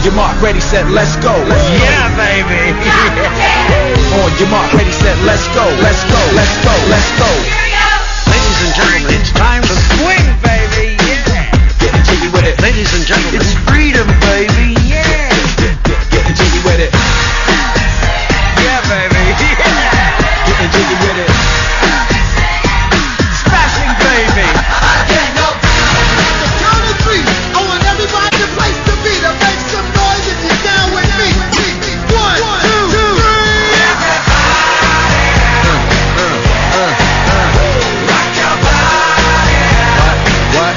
your mark, ready, set, let's go. Yeah, baby. On your mark, ready, set, let's go. Let's go, let's go, let's go. Ladies and gentlemen, it's time to swing, baby. Yeah. Getting jiggy with it. Ladies and gentlemen, it's freedom, baby. Yeah. Getting jiggy with it. Yeah, baby. Yeah. Getting jiggy with it. Smashing, baby. Count of three. I want everybody the place to be. To make some noise if you're down with me. 1, 2, 3. Rock your body. What?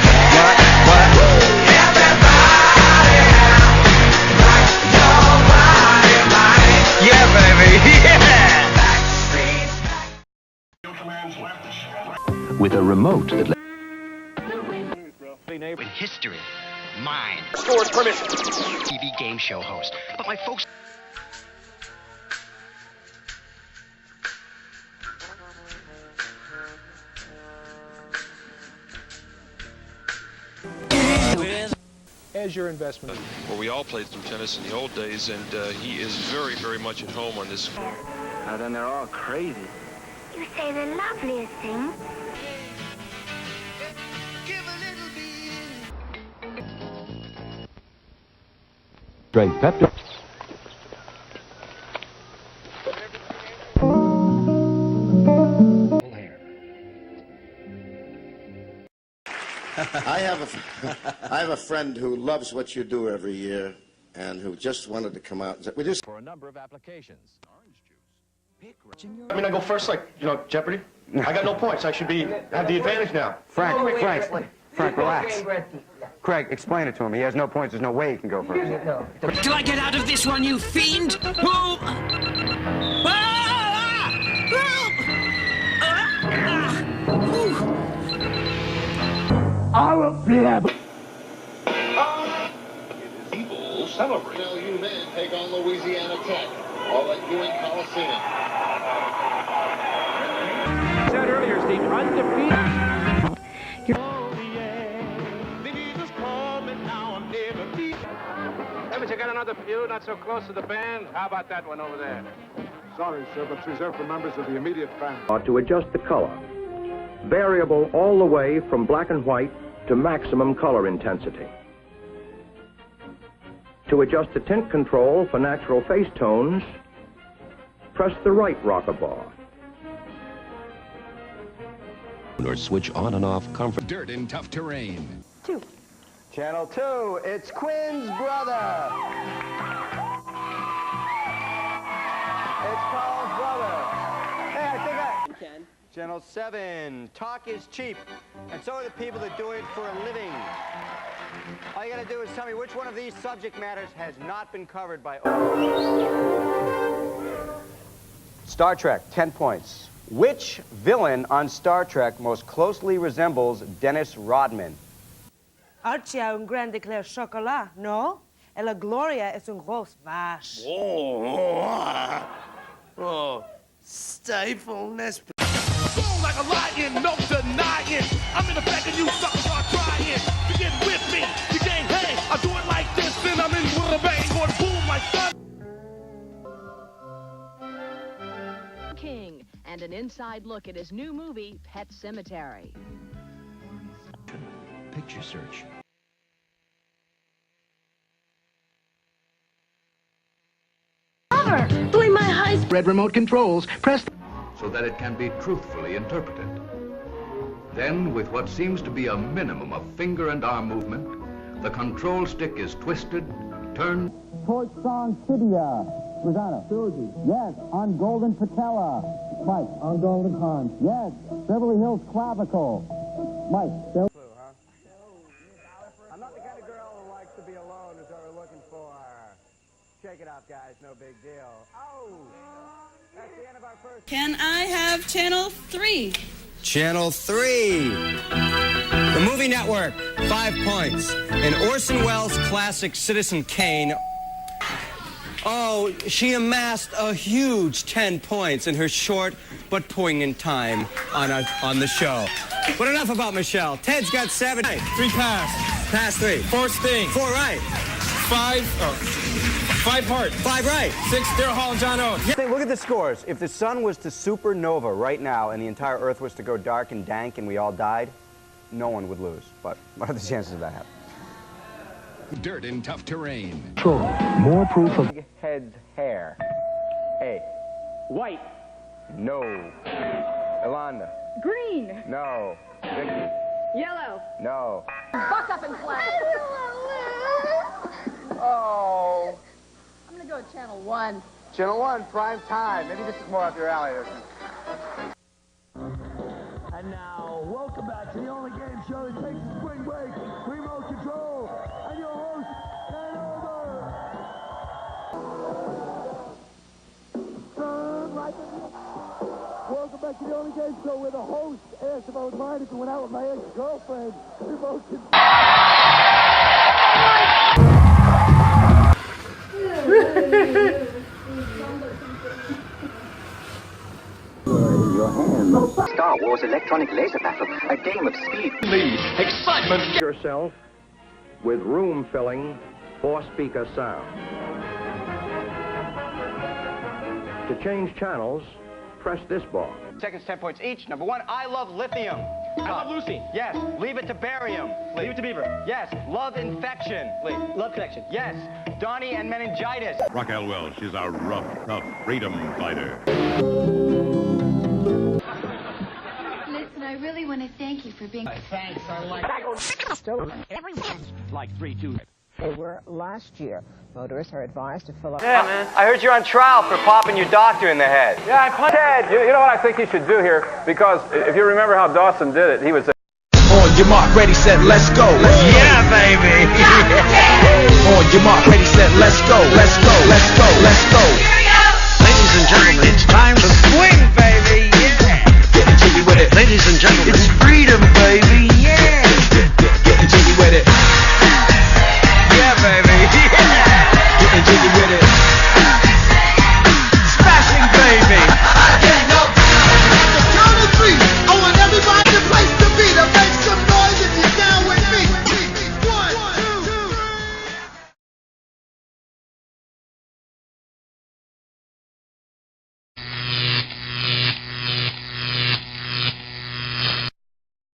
Yeah, baby. Yeah. With a remote that In history, mine. Store's permission. TV game show host. But my folks. As your investment. Well, we all played some tennis in the old days, and he is very, very much at home on this. Now then, they're all crazy. You say the loveliest things. strength peptide. I have a friend who loves what you do every year and who just wanted to come out and say, we just... For a number of applications. Orange juice. I mean, I go first like, Jeopardy? I got no points. I should have the advantage now. Frank, relax. Craig, explain it to him. He has no points. There's no way he can go first. Till I get out of this one, you fiend! I will be able. It is evil celebrate. Now you men take on Louisiana Tech. All at Ewing Coliseum. Said earlier, Steve, undefeated. Haven't you got another pew not so close to the band? How about that one over there? Sorry, sir, but it's reserved for members of the immediate family. To adjust the color. Variable all the way from black and white to maximum color intensity. To adjust the tint control for natural face tones, press the right rocker bar. Or switch on and off comfort. Dirt in tough terrain. 2. Channel 2, it's Quinn's brother. It's Carl's brother. Hey, I think I... Channel 7, talk is cheap, and so are the people that do it for a living. All you gotta do is tell me which one of these subject matters has not been covered by... Star Trek, 10 points. Which villain on Star Trek most closely resembles Dennis Rodman? Archie ha un grande éclair chocolat, no? E la Gloria es un gros vache. Stifleness. Boom like a lion, no denying. I'm in the back and you suckers are trying to get with me. You can't hang. I do it like this, then I'm in with a bang. Or boom like that. King and an inside look at his new movie, Pet Sematary. Picture search. Doing my high Red remote controls. Press So that it can be truthfully interpreted. Then, with what seems to be a minimum of finger and arm movement, the control stick is twisted, turned... Torch song tibia. Rosanna. Susie. Yes, on golden patella. Mike. On golden pond. Yes, Beverly Hills clavicle. Mike. I'm not the kind of girl who likes to be alone, is what we're looking for. Shake it off, guys. No big deal. Oh! That's the end of our first... Can I have Channel 3? Channel 3. The Movie Network, 5 points. And Orson Welles' classic Citizen Kane. Oh, she amassed a huge 10 points in her short but poignant time on the show. But enough about Michelle. Ted's got 7. Right. 3 pass. Pass 3. 4 sting. 4 right. 5 parts. 5 right. 6 Daryl Hall and John Oates. Look at the scores. If the sun was to supernova right now and the entire Earth was to go dark and dank and we all died, no one would lose. But what are the chances of that happening? Dirt in tough terrain. More proof of head's hair. A. White. No. Elanda. Green. No. Vicky. Yellow. No. Buck up and flat. Oh. I'm gonna go with Channel 1. Channel 1, prime time. Maybe this is more up your alley. And now, welcome back to the only game show that takes a spring break, remote control, and your host, Ken Welcome back to the only game show where the host asked if I would mind if I went out with my ex-girlfriend. Remote control. Star Wars electronic laser battle, a game of speed. Excitement. Yourself with room-filling 4-speaker sound. To change channels, press this bar. Seconds, 10 points each. Number 1, I love lithium. I love Lucy. Yes. Leave it to barium. Leave it to Beaver. Yes. Love infection. Love connection. Yes. Donnie and meningitis. Raquel Welch is a rough freedom fighter. Listen, I really want to thank you for being... Thanks, I like Like 3-2. They were last year. Motorists are advised to fill up... Yeah, man. I heard you're on trial for popping your doctor in the head. Yeah, I punched Ted. You know what I think you should do here? Because if you remember how Dawson did it, he would say, On your mark, ready, set, let's go. Yeah, baby. On your mark, ready, set, let's go. Let's go, let's go, let's go. Ladies and gentlemen, it's time to swing, baby. Yeah. Get it, jiggy with it. Ladies and gentlemen, It's free.